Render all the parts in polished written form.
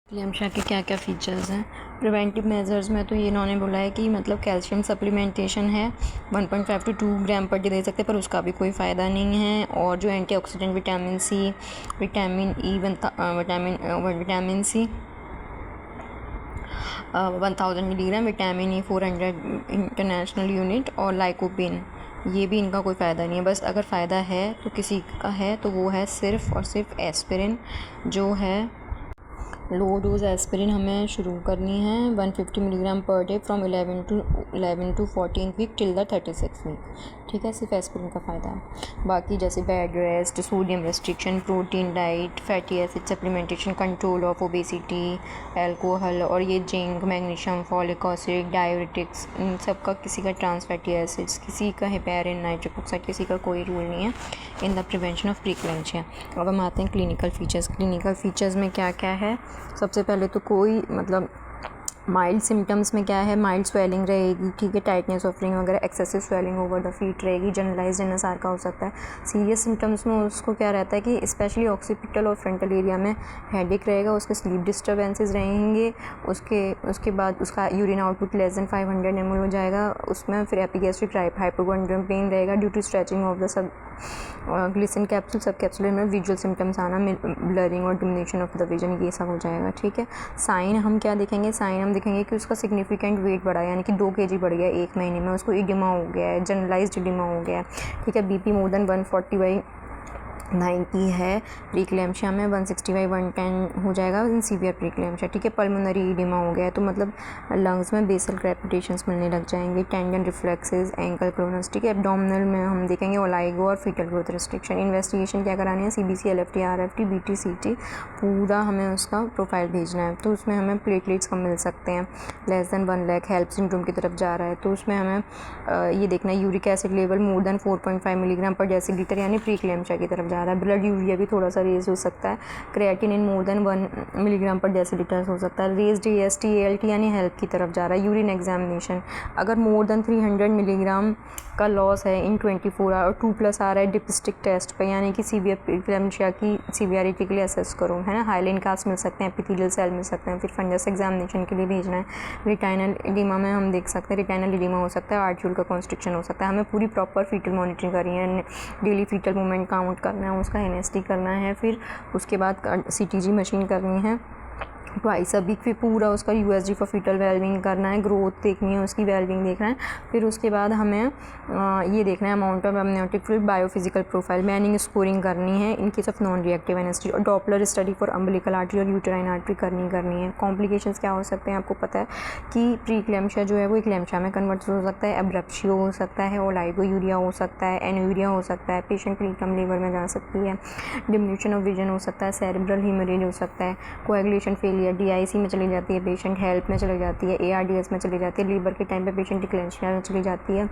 प्रियमशा के क्या क्या फ़ीचर्स हैं। प्रिवेंटिव मेजर्स में तो ये इन्होंने बोला है कि मतलब कैल्शियम सप्लीमेंटेशन है 1.5 to 2 gram per day they सकते हैं, पर उसका भी कोई फ़ायदा नहीं है। और जो antioxidant vitamin C, vitamin E, vitamin C 1000 milligram, vitamin E 400 international unit और लाइकोपिन, ये भी इनका कोई फ़ायदा नहीं है। बस अगर फ़ायदा है तो किसी का है तो वो है सिर्फ़ और सिर्फ एस्पिरिन, जो है लो डोज एस्पिरिन हमें शुरू करनी है 150 milligram per day from 11 to 14 week till the 36 week. ठीक है, सिर्फ एस्पिरिन का फ़ायदा है। बाकी जैसे bed rest, sodium restriction, protein diet, fatty acid supplementation, control of obesity, alcohol और ये zinc, magnesium, folic acid, diabetics, इन सब का किसी का ट्रांस फैटी एसिड्स, किसी का हेपेरिन, नाइट्रिक ऑक्साइड, किसी का कोई रूल नहीं है इन द प्रिवेंशन ऑफ प्रीक्लेम्शिया। अब हम आते हैं क्लिनिकल फीचर्स। क्लिनिकल फीचर्स में क्या क्या है। सबसे पहले तो कोई मतलब माइल्ड सिम्टम्स में क्या है, माइल्ड स्वेलिंग रहेगी, ठीक है, टाइटनेस ऑफ रिंग वगैरह, excessive swelling over the feet रहेगी, जनरलाइज्ड एनएसआर का हो सकता है। सीरियस सिम्टम्स में उसको क्या रहता है कि स्पेशली ऑक्सीपिटल और फ्रंटल एरिया में हेडेक रहेगा, उसके स्लीप डिस्टर्बेंसेस रहेंगे, उसके बाद उसका urine output less than 500 ml हो जाएगा, उसमें फिर एपिगैस्ट्रिक हाइपोगोंड्रियम पेन रहेगा due to stretching of the sub Glisson capsule, sub capsule में विजुअल सिम्टम्स आना, ब्लरिंग और डिमिनिशन ऑफ द विजन, ये सब हो जाएगा। ठीक है, साइन हम क्या देखेंगे, साइन हम देखेंगे कि उसका सिग्निफिकेंट वेट बढ़ा है, यानी कि 2 kg बढ़ गया 1 महीने में, उसको इडिमा हो गया है, जनरलाइज्ड इडिमा हो गया है। ठीक है, बीपी मोर देन 140/90 है, प्रीक्लेम्शिया में 160/110 हो जाएगा इन सीवियर प्रीक्लेम्शिया। ठीक है, पल्मोनरी इडिमा हो गया है तो मतलब लंग्स में बेसल क्रेपिटेशंस मिलने लग जाएंगे, टेंडन रिफ्लेक्सेस, एंकल क्लोनस। ठीक है, एब्डोमिनल में हम देखेंगे ओलाइगो और फीटल ग्रोथ रिस्ट्रिक्शन। इन्वेस्टिगेशन क्या करानी है, CBC, LFT, RFT, BT, CT, पूरा हमें उसका प्रोफाइल भेजना है। तो उसमें हमें प्लेटलेट्स कम मिल सकते हैं, less than 1 lakh, HELLP syndrome की तरफ जा रहा है तो उसमें हमें ये देखना है uric acid level more than 4.5 milligram पर डेसीलीटर, यानी प्रीक्लेम्शिया की तरफ जा रहा है। ब्लड यूरिया भी थोड़ा सा रेज हो सकता है, क्रिएटिनिन मोर देन 1 मिलीग्राम पर डेसीलीटर हो सकता है। रेज्ड AST, ALT यानी हेल्प की तरफ जा रहा है। यूरिन एग्जामिनेशन अगर मोर देन 300 मिलीग्राम का लॉस है इन 24 आवर, 2+ आ रहा है डिपिस्टिक टेस्ट पे, यानी कि सीवियर प्रीक्लेम्शिया की सीवियरिटी के लिए असेस करो, है ना। हाइलाइन कास्ट मिल सकते हैं, एपिथेलियल सेल मिल सकते हैं, फिर फंगस एग्जामिनेशन के लिए भेजना है। रिटाइनल एडिमा में हम देख सकते हैं, रिटाइनल एडिमा हो सकता है, आर्ट्यूल का कॉन्स्ट्रिक्शन हो सकता है। हमें पूरी प्रॉपर फीटल मॉनिटरिंग करनी है, डेली फीटल मूवमेंट काउंट करना है, उसका NST करना है, फिर उसके बाद CTG मशीन करनी है ट्वाइस अ वीक, फिर पूरा उसका USG फॉर फीटल वेलबिंग करना है, ग्रोथ देखनी है, उसकी वेलबिंग देखना है। फिर उसके बाद हमें ये देखना है amount of amniotic fluid, biophysical profile, Manning scoring करनी है in case of non reactive NST, और Doppler study for umbilical artery और यूटेराइन आर्टरी करनी है। कॉम्प्लिकेशंस क्या हो सकते हैं, आपको पता है कि प्रीक्लेम्शिया जो है वो इक्लेम्शिया में कन्वर्ट हो सकता है, एब्रेप्शियो हो सकता है, ओलाइगोयूरिया हो सकता है, एनयूरिया हो सकता है, पेशेंट प्रीटर्म लेबर में जा सकती है, डिमिनिशन ऑफ विजन हो सकता है, सेरेब्रल हीमरेज हो सकता है, कोएगुलेशन फेलियर DIC में चली जाती है पेशेंट, हेल्प में चली जाती है, ARDS में चली जाती है, लीवर के टाइम पे पेशेंट इक्लेम्शिया में चली जाती है,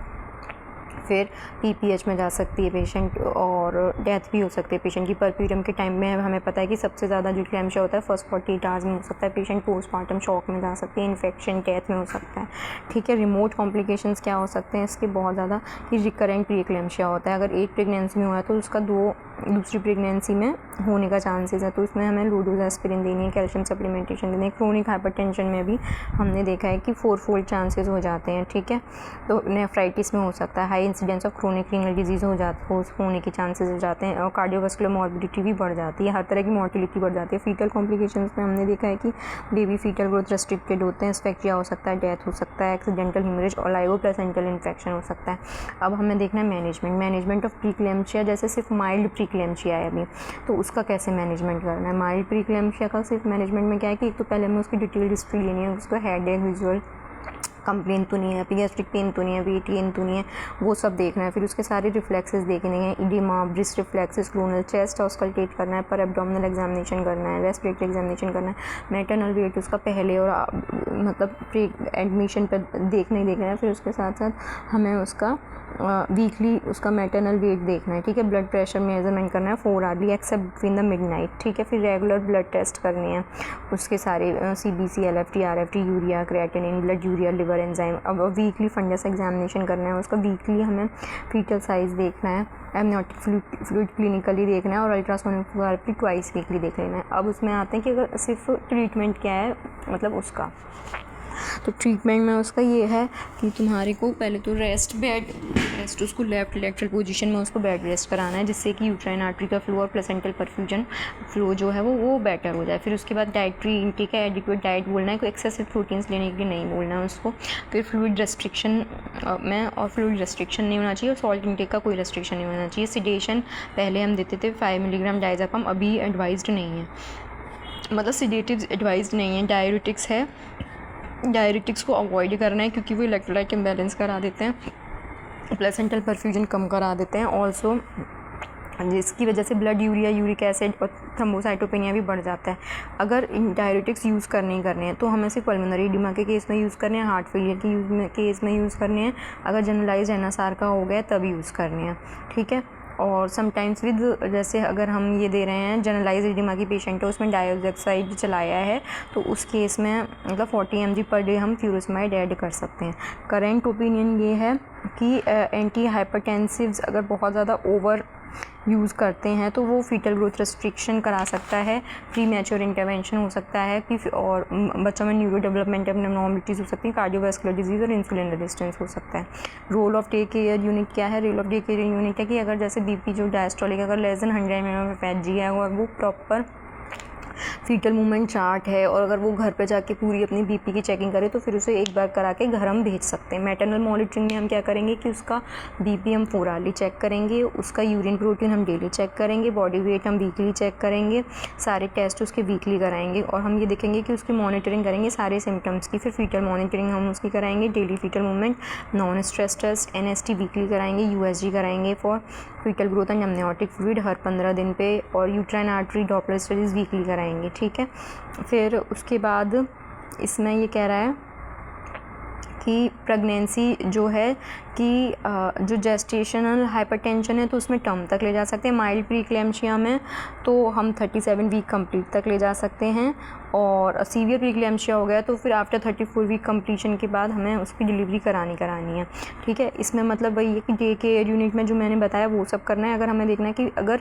फिर PPH में जा सकती है पेशेंट, और डेथ भी हो सकती है पेशेंट की। परप्यूरियम के टाइम में हमें पता है कि सबसे ज़्यादा जो इक्लेम्शिया होता है फर्स्ट 48 आवर्स में हो सकता है, पेशेंट पोस्टमार्टम शॉक में जा सकती है, इन्फेक्शन डेथ में हो सकता है। ठीक है, रिमोट कॉम्प्लिकेशंस क्या हो सकते हैं इसके, बहुत ज़्यादा कि रिकरेंट प्रीक्लेम्शिया होता है, अगर एक प्रेगनेंसी में हुआ है तो उसका दूसरी प्रेगनेंसी में होने का चांसेस है, तो उसमें हमें लो डोज एस्पिरिन देनी है, कैल्शियम सप्लीमेंटेशन देनी है। क्रोनिक हाइपरटेंशन में भी हमने देखा है कि 4-fold चांसेस हो जाते हैं। ठीक है, तो नेफ्राइटिस में हो सकता है, high incidence of chronic renal disease होने के चांसेस हो जाते हैं, और कार्डियोवास्कुलर मॉर्बिडिटी भी बढ़ जाती है, हर तरह की मॉर्टिलिटी बढ़ जाती है। फीटल कॉम्प्लिकेशंस में हमने देखा है कि बेबी फीटल ग्रोथ रेस्ट्रिक्टेड होते हैं, स्पेक्ट्रिया हो सकता है, डेथ हो सकता है, एक्सीडेंटल हिमरेज, ओलाइगो प्लेसेंटल इन्फेक्शन हो सकता है। अब हमें देखना है मैनेजमेंट ऑफ प्रीक्लेम्शिया, जैसे सिर्फ माइल्ड प्रीक्लेम्शिया है अभी, तो उसका कैसे मैनेजमेंट करना है। माइल्ड प्रीक्लेम्शिया का सिर्फ मैनेजमेंट में क्या है कि एक तो पहले हमें उसकी डिटेल हिस्ट्री लेनी है, उसको हेडेक, विजुअल कंप्लेन तो नहीं है, एपिगैस्ट्रिक पेन तो नहीं है, वेट गेन तो नहीं है, वो सब देखना है। फिर उसके सारे रिफ्लेक्सेस देखने हैं, oedema, brisk reflexes, clonus, chest auscultate करना है, पर एब्डोमिनल एग्जामिनेशन करना है, रेस्पिरेटरी एग्जामिनेशन करना है, मैटरनल वेट उसका पहले और मतलब प्री एडमिशन पर देखना है। फिर उसके साथ साथ हमें उसका वीकली उसका मैटरनल वेट देखना है। ठीक है, ब्लड प्रेशर मेजरमेंट करना है 4 hourly except between the midnight. ठीक है, फिर रेगुलर ब्लड टेस्ट करने हैं, उसके सारे CBC, LFT, RFT, urea, creatinine, blood urea, liver enzyme. अब वीकली फंगस एग्जामिनेशन करना है उसका, वीकली हमें फीटल साइज़ देखना है, एमनियोटिक फ्लूइड क्लिनिकली देखना है और अल्ट्रासोनोग्राफी ट्वाइस वीकली देख लेना है। अब उसमें आते हैं कि अगर सिर्फ ट्रीटमेंट क्या है, मतलब उसका तो ट्रीटमेंट में उसका ये है कि तुम्हारे को पहले तो रेस्ट उसको लेफ्ट लेटरल पोजीशन में उसको बेड रेस्ट कराना है, जिससे कि यूट्राइन आर्टरी का फ्लो और प्लेसेंटल परफ्यूजन फ्लो जो है वो बेटर हो जाए। फिर उसके बाद डाइटरी इंटेक है, एडिक्वेट डाइट बोलना है, कोई एक्सेसिव प्रोटीन्स लेने के लिए नहीं बोलना है उसको। फिर फ्लूइड रेस्ट्रिक्शन फ्लूइड रेस्ट्रिक्शन नहीं होना चाहिए और सॉल्ट इंटेक का कोई रेस्ट्रिक्शन नहीं होना चाहिए। सिडेशन पहले हम देते थे 5 मिलीग्राम डायज़ेपाम, अभी एडवाइज्ड नहीं है, मतलब सिडेटिव एडवाइज्ड नहीं है। डायरेटिक्स है, डायरेटिक्स को अवॉइड करना है क्योंकि वो इलेक्ट्रोलाइट इम्बैलेंस करा देते हैं, प्लेसेंटल परफ्यूजन कम करा देते हैं ऑल्सो, जिसकी वजह से ब्लड यूरिया, यूरिक एसिड और थ्रोम्बोसाइटोपेनिया भी बढ़ जाता है। अगर डायरेटिक्स यूज़ करने हैं तो हमें सिर्फ पल्मोनरी एडिमा के केस में यूज़ करने हैं, हार्ट फेलियर के केस में यूज़ करने हैं, अगर जनरलाइज एनएसआर का हो गया तभी यूज़ करने हैं, ठीक है। और समटाइम्स विद, जैसे अगर हम ये दे रहे हैं जनरलाइज एडिमा की पेशेंट है, उसमें डाइऑक्साइड चलाया है, तो उस केस में मतलब 40 mg पर डे हम फ्यूरोसमाइड ऐड कर सकते हैं। करेंट ओपिनियन ये है कि एंटी हाइपरटेंसिव्स अगर बहुत ज़्यादा ओवर यूज़ करते हैं तो वो फीटल ग्रोथ रेस्ट्रिक्शन करा सकता है, प्री मैच्योर इंटरवेंशन हो सकता है कि और बच्चों में न्यूरो डेवलपमेंट एबनॉर्मलिटीज़ हो सकती हैं, कार्डियोवास्कुलर डिजीज़ और इंसुलिन रेजिस्टेंस हो सकता है। Role of take care unit क्या है? Role of take care unit है कि अगर जैसे बीपी जो डायस्टोलिक अगर लेस देन 100 mmHg है और वो प्रॉपर फीटल मूवमेंट चार्ट है और अगर वो घर पे जाके पूरी अपनी बीपी की चेकिंग करे तो फिर उसे एक बार करा के घर हम भेज सकते हैं। मैटरनल मॉनिटरिंग में हम क्या करेंगे कि उसका बीपी हम 4 आवर्ली चेक करेंगे, उसका यूरिन प्रोटीन हम डेली चेक करेंगे, बॉडी वेट हम वीकली चेक करेंगे, सारे टेस्ट उसके वीकली कराएंगे और हम ये देखेंगे कि उसकी मॉनिटरिंग करेंगे सारे सिम्टम्स की। फिर फीटल मॉनिटरिंग हम उसकी कराएंगे, daily fetal movement, non stress test, NST weekly कराएंगे, USG कराएंगे for fetal growth and amniotic fluid हर 15 दिन पे, और uterine artery Doppler studies weekly कराएंगे, ठीक है। फिर उसके बाद इसमें ये कह रहा है कि प्रेगनेंसी जो है कि जो जेस्टेशनल हाइपरटेंशन है तो उसमें टर्म तक ले जा सकते हैं। माइल्ड प्रीक्लेम्शिया में तो हम 37 वीक कंप्लीट तक ले जा सकते हैं, और सीवियर प्रीक्लेम्शिया हो गया तो फिर आफ्टर 34 वीक कंप्लीशन के बाद हमें उसकी डिलीवरी करानी है, ठीक है। इसमें मतलब वही है कि डे केयर यूनिट में जो मैंने बताया वो सब करना है। अगर हमें देखना है कि अगर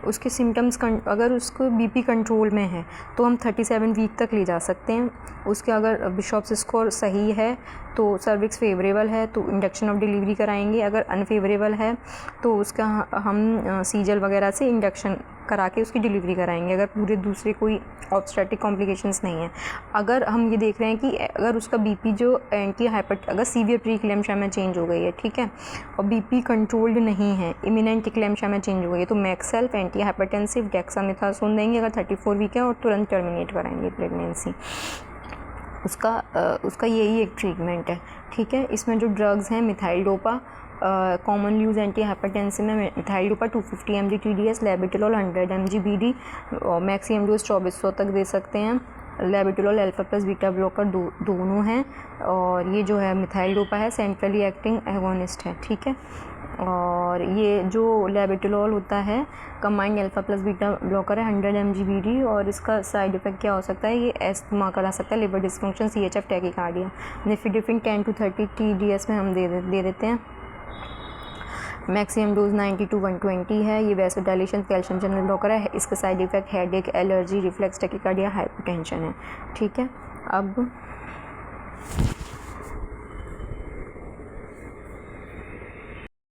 उसके सिम्टम्स अगर उसको बीपी कंट्रोल में है तो हम 37 वीक तक ले जा सकते हैं। उसके अगर बिशॉप्स स्कोर सही है तो सर्विक्स फेवरेबल है तो इंडक्शन ऑफ डिलीवरी कराएंगे, अगर अनफेवरेबल है तो उसका हम सीजल वगैरह से इंडक्शन करा के उसकी डिलीवरी कराएंगे, अगर पूरे दूसरे कोई ऑब्स्टेट्रिक कॉम्प्लिकेशंस नहीं है। अगर हम ये देख रहे हैं कि अगर उसका बीपी जो अगर सीवियर प्रीक्लेम्शिया में चेंज हो गई है, ठीक है, और बीपी कंट्रोल्ड नहीं है, इमिनेंट इक्लेम्शिया में चेंज हो गई है, तो मैक्सेल्फ एंटी हाइपरटेंसिव डेक्सामेथासोन देंगे अगर 34 वीक है, और तुरंत टर्मिनेट कराएंगे प्रेगनेंसी। उसका यही एक ट्रीटमेंट है, ठीक है। इसमें जो ड्रग्स हैं methyl dopa, common use anti hypertensive में methyl dopa 250 mg TDS, labetalol 100 mg BD, और मैक्सिमम डोज 2400 तक दे सकते हैं। Labetalol alpha plus beta blocker दोनों हैं, और ये जो है मिथाइल डोपा है सेंट्रली एक्टिंग एगोनिस्ट है, ठीक है। और ये जो लेबिटोलॉल होता है combined alpha plus beta blocker है 100 mg BD, और इसका साइड इफेक्ट क्या हो सकता है? ये एस्थमा करा सकता है, liver dysfunction, CHF, tachycardia. Nifedipine 10 to 30 TDS में हम दे देते हैं। मैक्सिमम डोज 90 to 120 है। ये वैसोडाइलेशन कैल्शियम चैनल ब्लॉकर है, इसका side effect headache, allergy, reflex, tachycardia, hypertension है, ठीक है। अब